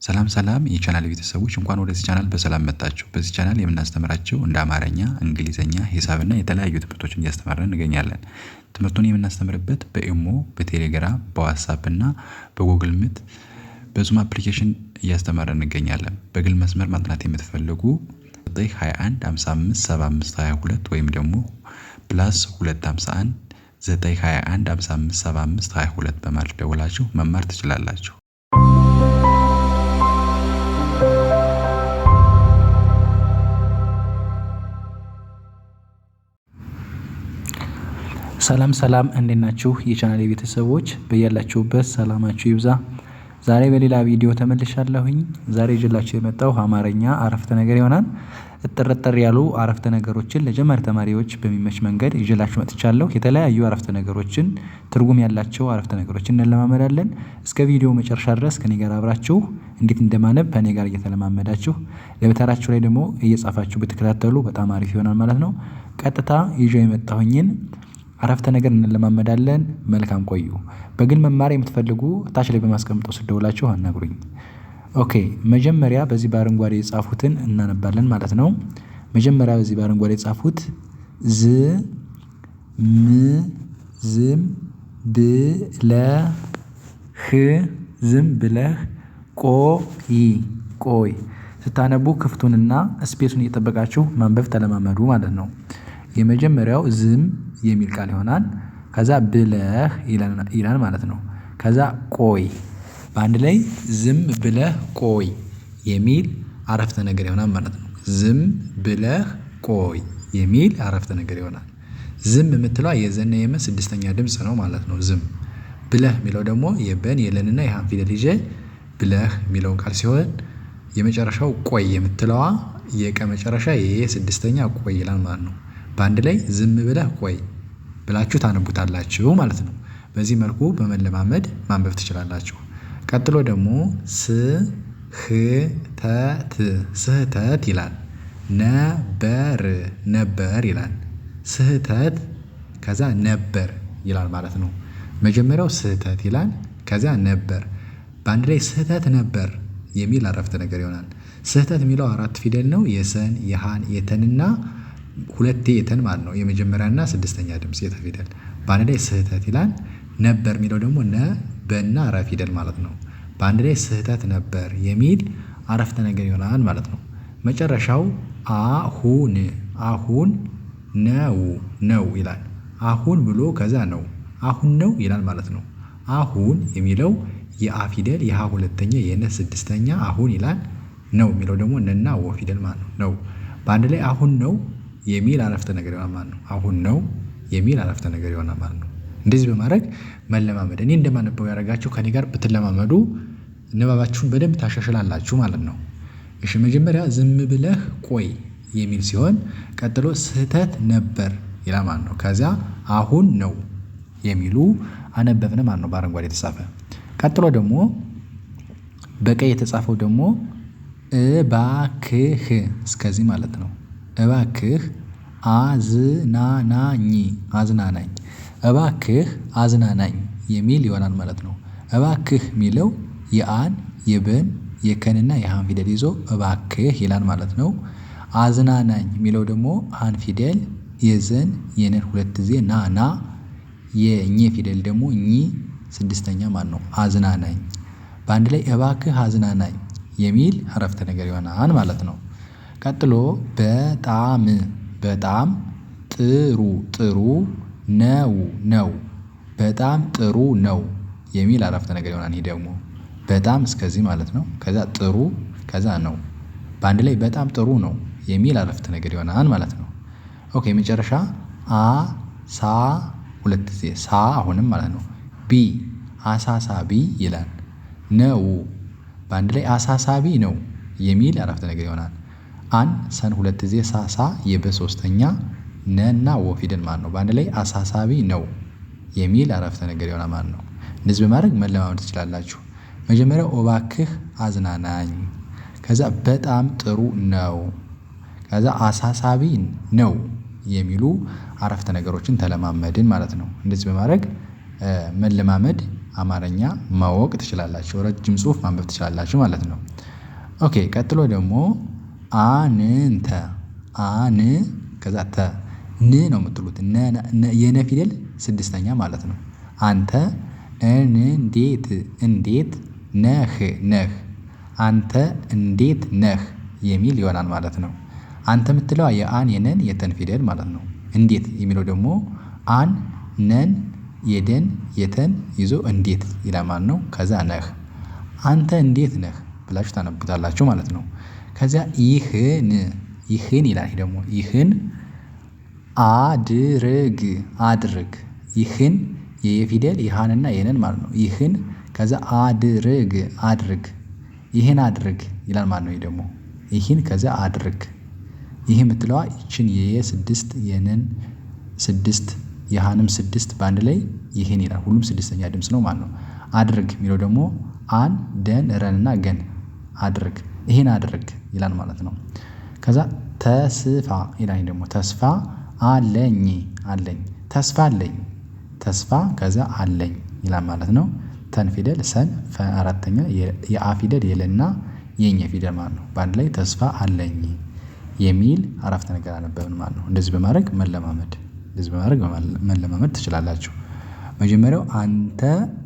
ሰላም ሰላም የቻናል ቤተሰቦች እንኳን ወደዚህ ቻናል በሰላም መጣችሁ። በዚህ ቻናል የምናስተምራቸው እንደ አማርኛ፣ እንግሊዘኛ፣ ሂሳብና የተለያዩ ትምህርቶችን እያስተማርን እንገኛለን። ትምህርቱን የምናስተምርበት በኢሞ፣ በቴሌግራም፣ በዋትስአፕ እና በጉግል ሚት በዙም አፕሊኬሽን እያስተማርን እንገኛለን። በግል መስመር ማጥናት የምትፈልጉ 921 55 75 22 ወይም ደግሞ +251 921 55 75 22 በማለት ደውላችሁ መማር ትችላላችሁ። ሰላም ሰላም እንዴት ናችሁ? የቻናሌ ቤተሰቦች በያላችሁበት ሰላማችሁ ይብዛ። ዛሬ በሌላ ቪዲዮ ተመልሻለሁኝ። ዛሬ ይዤላችሁ የመጣው አማርኛ አረፍተ ነገር ይሆናል። እጥር ያሉ አረፍተ ነገሮችን ለጀማሪ ተማሪዎች በሚመች መንገድ ይዤላችሁ መጥቻለሁ። የተለያዩ አረፍተ ነገሮችን ትርጉም ያላቸው አረፍተ ነገሮችን እንለማመዳለን። እስከ ቪዲዮ መጨረሻ ድረስ ከኔ ጋር አብራችሁ እንዴት እንደማነብ ከኔ ጋር እየተለማመዳችሁ ደብተራችሁ ላይ ደግሞ እየጻፋችሁ ብትከታተሉ በጣም አሪፍ ይሆናል ማለት ነው። ቀጥታ ይዤ የመጣሁኝን አረፍተ ነገር እንለማመዳለን። መልካም ቆዩ። በግል መማር የምትፈልጉ ታች ላይ በማስቀምጠው ስልክ ደውላችሁ አናግሩኝ። ኦኬ መጀመሪያ በዚህ በአረንጓዴ የጻፉትን እናነባለን ማለት ነው። መጀመሪያ በዚህ በአረንጓዴ የጻፉት ዝም ብለህ ቆይ። ስታነቡ ክፍቱንና ስፔሱን እየጠበቃችሁ ማንበብ ተለማመዱ ማለት ነው። የመጀመሪያው ዝም የሚል ቃል ይሆናል። ከዛ ብለህ ይላል ማለት ነው። ከዛ ቆይ በአንድ ላይ ዝም ብለህ ቆይ የሚል አረፍተ ነገር ይሆናል ማለት ነው። ዝም ብለህ ቆይ የሚል አረፍተ ነገር ይሆናል። ዝም የምትለው የዘና የመ ስድስተኛ ድምጽ ነው ማለት ነው። ዝም ብለህ የሚለው ደግሞ የበን የለንና የሃን ፊደል ይዤ ብለህ የሚለውን ቃል ሲሆን የመጨረሻው ቆይ የምትለዋ የቀ መጨረሻ የስድስተኛ ቆይ ይላል ማለት ነው። በአንድ ላይ ዝም ብለህ ቆይ ብላችሁ ታነቡታላችሁ ማለት ነው። በዚህ መልኩ በመለማመድ ማንበብ ትችላላችሁ። ቀጥሎ ደግሞ ስህተት ይላል። ነበር ይላል። ስህተት ከዛ ነበር ይላል ማለት ነው። መጀመሪያው ስህተት ይላል ከዛ ነበር በአንድ ላይ ስህተት ነበር የሚል አረፍተ ነገር ይሆናል። ስህተት የሚለው 4 ፊደል ነው። የሰን የሃን የተንና ሁለቴ የተን ማለት ነው። የመጀመሪያና ስድስተኛ ድምጽ የተ ፊደል በአንድ ላይ ስህተት ይላል። ነበር የሚለው ደግሞ ነ በና ረ ፊደል ማለት ነው። በአንድ ላይ ስህተት ነበር የሚል አረፍተ ነገር ይሆናል ማለት ነው። መጨረሻው አሁን ነው ይላል። አሁን ብሎ ከዛ ነው አሁን ነው ይላል ማለት ነው። አሁን የሚለው የአ ፊደል የሃ ሁለተኛ የነ ስድስተኛ አሁን ይላል። ነው የሚለው ደግሞ ነና ወ ፊደል ማለት ነው። በአንድ ላይ አሁን ነው የሚል አረፍተ ነገር ይሆናል ማለት ነው። አሁን ነው የሚል አረፍተ ነገር ይሆናል ማለት ነው። እንደዚህ በማድረግ መለማመድ እኔ እንደማነበው ያደረጋችሁ ከኔ ጋር ብትለማመዱ ንባባችሁን በደንብ ታሻሽላላችሁ ማለት ነው። እሺ መጀመሪያ ዝም ብለህ ቆይ የሚል ሲሆን ቀጥሎ ስህተት ነበር ይላል ማለት ነው። ከዚያ አሁን ነው የሚሉ አነበብን ማለት ነው። በአረንጓዴ የተጻፈ ቀጥሎ ደግሞ በቀይ የተጻፈው ደግሞ እባክህ እስከዚህ ማለት ነው። እባክህ አዝናናኝ እባክህ አዝናናኝ የሚል ይሆናል ማለት ነው። እባክህ የሚለው የአን የበን የከንና የሃን ፊደል ይዞ እባክህ ይላል ማለት ነው። አዝናናኝ የሚለው ደግሞ አን ፊደል የዘን የነን ሁለት ጊዜ ና የኘ ፊደል ደግሞ ኝ ስድስተኛ ማለት ነው። አዝናናኝ በአንድ ላይ እባክህ አዝናናኝ የሚል አረፍተ ነገር ይሆናል ማለት ነው። ቀጥሎ በጣም ጥሩ ነው በጣም ጥሩ ነው የሚል አረፍተ ነገር ይሆናል። ይሄ ደግሞ በጣም እስከዚህ ማለት ነው። ከዛ ጥሩ ከዛ ነው በአንድ ላይ በጣም ጥሩ ነው የሚል አረፍተ ነገር ይሆናል ማለት ነው። ኦኬ መጨረሻ ሁለት ጊዜ አሁንም ማለት ነው። አሳሳቢ ይላል። ነው በአንድ ላይ አሳሳቢ ነው የሚል አረፍተ ነገር ይሆናል። ሰን ሁለት ጊዜ ሳሳ የበሶስተኛ ነና ወ ፊደል ማለት ነው። በአንድ ላይ አሳሳቢ ነው የሚል አረፍተ ነገር ይሆናል ማለት ነው። እንደዚህ በማድረግ መለማመድ ትችላላችሁ። መጀመሪያው እባክህ አዝናናኝ ከዛ በጣም ጥሩ ነው ከዛ አሳሳቢ ነው የሚሉ አረፍተ ነገሮችን ተለማመድን ማለት ነው። እንደዚህ በማድረግ መለማመድ አማርኛ ማወቅ ትችላላችሁ። ረጅም ጽሁፍ ማንበብ ትችላላችሁ ማለት ነው። ኦኬ ቀጥሎ ደግሞ አንተ አን ከዛ ተ ን ነው የምትሉት የነ ፊደል ስድስተኛ ማለት ነው። አንተ እንዴት እንዴት ነህ ነህ አንተ እንዴት ነህ የሚል ይሆናል ማለት ነው። አንተ የምትለዋ የአን የነን የተን ፊደል ማለት ነው። እንዴት የሚለው ደግሞ አን ነን የደን የተን ይዞ እንዴት ይላል ማለት ነው። ከዛ ነህ አንተ እንዴት ነህ ብላችሁ ታነቡታላችሁ ማለት ነው። ከዚያ ይህን ይላል ይሄ ደግሞ ይህን አድርግ አድርግ ይህን የፊደል የሃንና የነን ማለት ነው። ይህን ከዛ አድርግ አድርግ ይህን አድርግ ይላል ማለት ነው። ይሄ ደግሞ ይህን ከዛ አድርግ ይህ የምትለዋ ይችን የስድስት የነን ስድስት የሃንም ስድስት በአንድ ላይ ይህን ይላል። ሁሉም ስድስተኛ ድምጽ ነው ማለት ነው። አድርግ የሚለው ደግሞ አን ደን ረንና ገን አድርግ ይህን አድርግ ይላል ማለት ነው። ከዛ ተስፋ ይላል ደግሞ ተስፋ አለኝ አለኝ ተስፋ አለኝ ተስፋ ከዛ አለኝ ይላል ማለት ነው። ተን ፊደል ሰን አራተኛ የአ ፊደል የለና የኘ ፊደል ማለት ነው። በአንድ ላይ ተስፋ አለኝ የሚል አረፍተ ነገር አነበብን ማለት ነው። እንደዚህ በማድረግ መለማመድ ትችላላችሁ። መጀመሪያው አንተ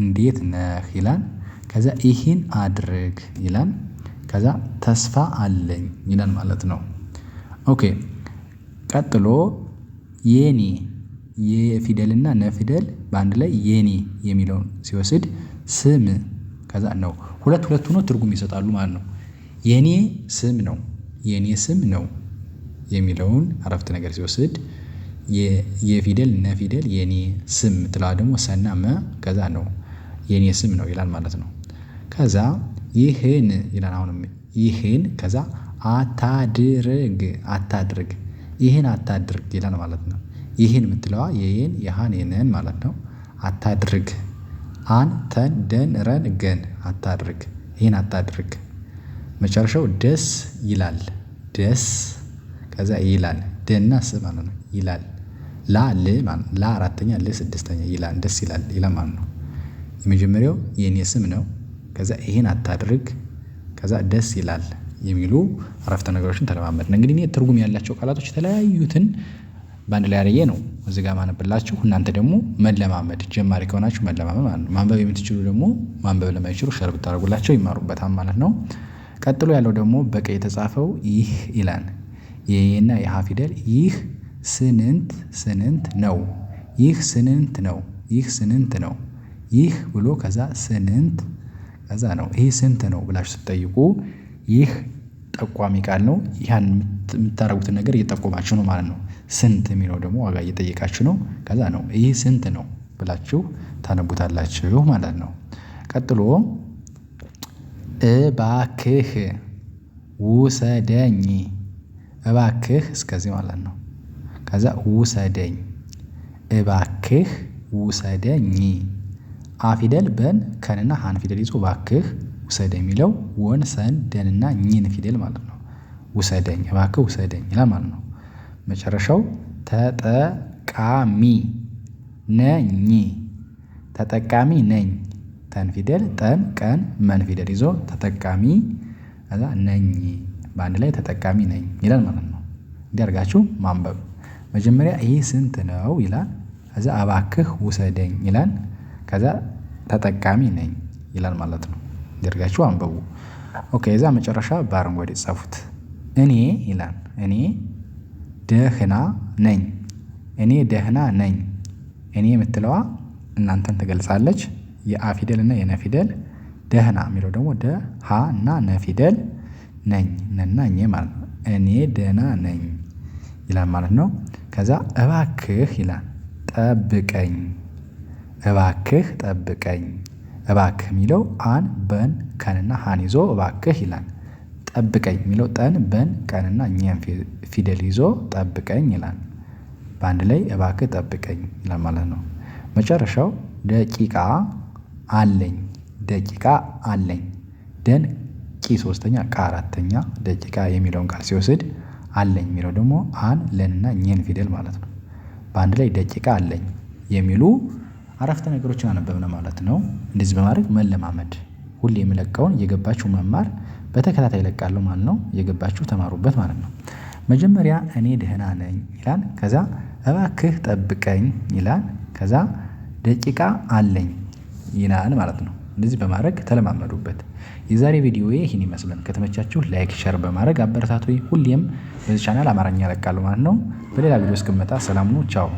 እንዴት ነህ ይላል። ከዛ ይህን አድርግ ይላል። ከዛ ተስፋ አለኝ ይላል ማለት ነው። ኦኬ ቀጥሎ የኔ የፊደልና ነፊደል በአንድ ላይ የኔ የሚለውን ሲወስድ ስም ከዛ ነው ሁለት ሆኖ ትርጉም ይሰጣሉ ማለት ነው። የኔ ስም ነው የኔ ስም ነው የሚለውን አረፍተ ነገር ሲወስድ የፊደል ነፊደል የኔ ስም ትላ ደግሞ ሰና መ ከዛ ነው የኔ ስም ነው ይላል ማለት ነው። ከዛ ይህን ይላል አሁንም ይህን ከዛ አታድርግ አታድርግ ይህን አታድርግ ይላል ማለት ነው። ይህን የምትለዋ የየን የሃን የነን ማለት ነው። አታድርግ አን ተን ደን ረን ገን አታድርግ ይህን አታድርግ። መጨረሻው ደስ ይላል ደስ ከዛ ይላል ደና ስ ማለት ነው ይላል ላ ል ማለት ላ አራተኛ ል ስድስተኛ ይላል ደስ ይላል ይላል ማለት ነው። የመጀመሪያው የኔ ስም ነው። ከዛ ይሄን አታድርግ ከዛ ደስ ይላል የሚሉ አረፍተ ነገሮችን ተለማመድን። እንግዲህ እኔ ትርጉም ያላቸው ቃላቶች የተለያዩትን በአንድ ላይ አድርጌ ነው እዚህ ጋር ማነብላችሁ። እናንተ ደግሞ መለማመድ ጀማሪ ከሆናችሁ መለማመድ ማለት ነው። ማንበብ የምትችሉ ደግሞ ማንበብ ለማይችሉ ሸር ብታደርጉላቸው ይማሩበታል ማለት ነው። ቀጥሎ ያለው ደግሞ በቀይ የተጻፈው ይህ ይላል። የየና የሃ ፊደል ይህ ስንት ነው ይህ ስንት ነው ይህ ስንት ነው ይህ ብሎ ከዛ ስንት ከዛ ነው ይህ ስንት ነው ብላችሁ ስትጠይቁ ይህ ጠቋሚ ቃል ነው። ያን የምታደርጉትን ነገር እየጠቆማችሁ ነው ማለት ነው። ስንት የሚለው ደግሞ ዋጋ እየጠየቃችሁ ነው። ከዛ ነው ይህ ስንት ነው ብላችሁ ታነቡታላችሁ ማለት ነው። ቀጥሎ እባክህ ውሰደኝ እባክህ እስከዚህ ማለት ነው። ከዛ ውሰደኝ እባክህ ውሰደኝ አ ፊደል በን ከንና ሃን ፊደል ይዞ እባክህ ውሰደኝ የሚለው ወን ሰን ደንና ኝን ፊደል ማለት ነው። ውሰደኝ እባክህ ውሰደኝ ይላል ማለት ነው። መጨረሻው ተጠቃሚ ነኝ ተጠቃሚ ነኝ ተን ፊደል ጠን ቀን መን ፊደል ይዞ ተጠቃሚ ከዛ ነኝ በአንድ ላይ ተጠቃሚ ነኝ ይላል ማለት ነው። እንዲህ አድርጋችሁ ማንበብ። መጀመሪያ ይህ ስንት ነው ይላል። ከዛ እባክህ ውሰደኝ ይላል። ከዛ ተጠቃሚ ነኝ ይላል ማለት ነው። እንዲህ አድርጋችሁ አንብቡ። ኦኬ እዛ መጨረሻ በአረንጓዴ ጻፉት። እኔ ይላል እኔ ደህና ነኝ እኔ ደህና ነኝ። እኔ የምትለዋ እናንተን ትገልጻለች። የአ ፊደል እና የነ ፊደል ደህና የሚለው ደግሞ ደ ሀ እና ነ ፊደል ነኝ ነና ኘ ማለት ነው። እኔ ደህና ነኝ ይላል ማለት ነው። ከዛ እባክህ ይላል ጠብቀኝ እባክህ ጠብቀኝ እባክህ የሚለው አን በን ከንና ሃን ይዞ እባክህ ይላል። ጠብቀኝ የሚለው ጠን በን ቀንና ኘን ፊደል ይዞ ጠብቀኝ ይላል። በአንድ ላይ እባክህ ጠብቀኝ ይላል ማለት ነው። መጨረሻው ደቂቃ አለኝ ደቂቃ አለኝ ደን ቂ ሶስተኛ ቃ አራተኛ ደቂቃ የሚለውን ቃል ሲወስድ አለኝ የሚለው ደግሞ አን ለንና ኘን ፊደል ማለት ነው። በአንድ ላይ ደቂቃ አለኝ የሚሉ አረፍተ ነገሮችን አነበብን ማለት ነው። እንደዚህ በማድረግ መለማመድ ሁሌ የምለቀውን እየገባችሁ መማር በተከታታይ እለቃለሁ ማለት ነው። እየገባችሁ ተማሩበት ማለት ነው። መጀመሪያ እኔ ደህና ነኝ ይላል። ከዛ እባክህ ጠብቀኝ ይላል። ከዛ ደቂቃ አለኝ ይላል ማለት ነው። እንደዚህ በማድረግ ተለማመዱበት። የዛሬ ቪዲዮዬ ይህን ይመስላል። ከተመቻችሁ ላይክ ሸር በማድረግ አበረታቱኝ። ሁሌም በዚህ ቻናል አማርኛ እለቃለሁ ማለት ነው። በሌላ ቪዲዮ እስክመጣ ሰላም ሁኑ። ቻው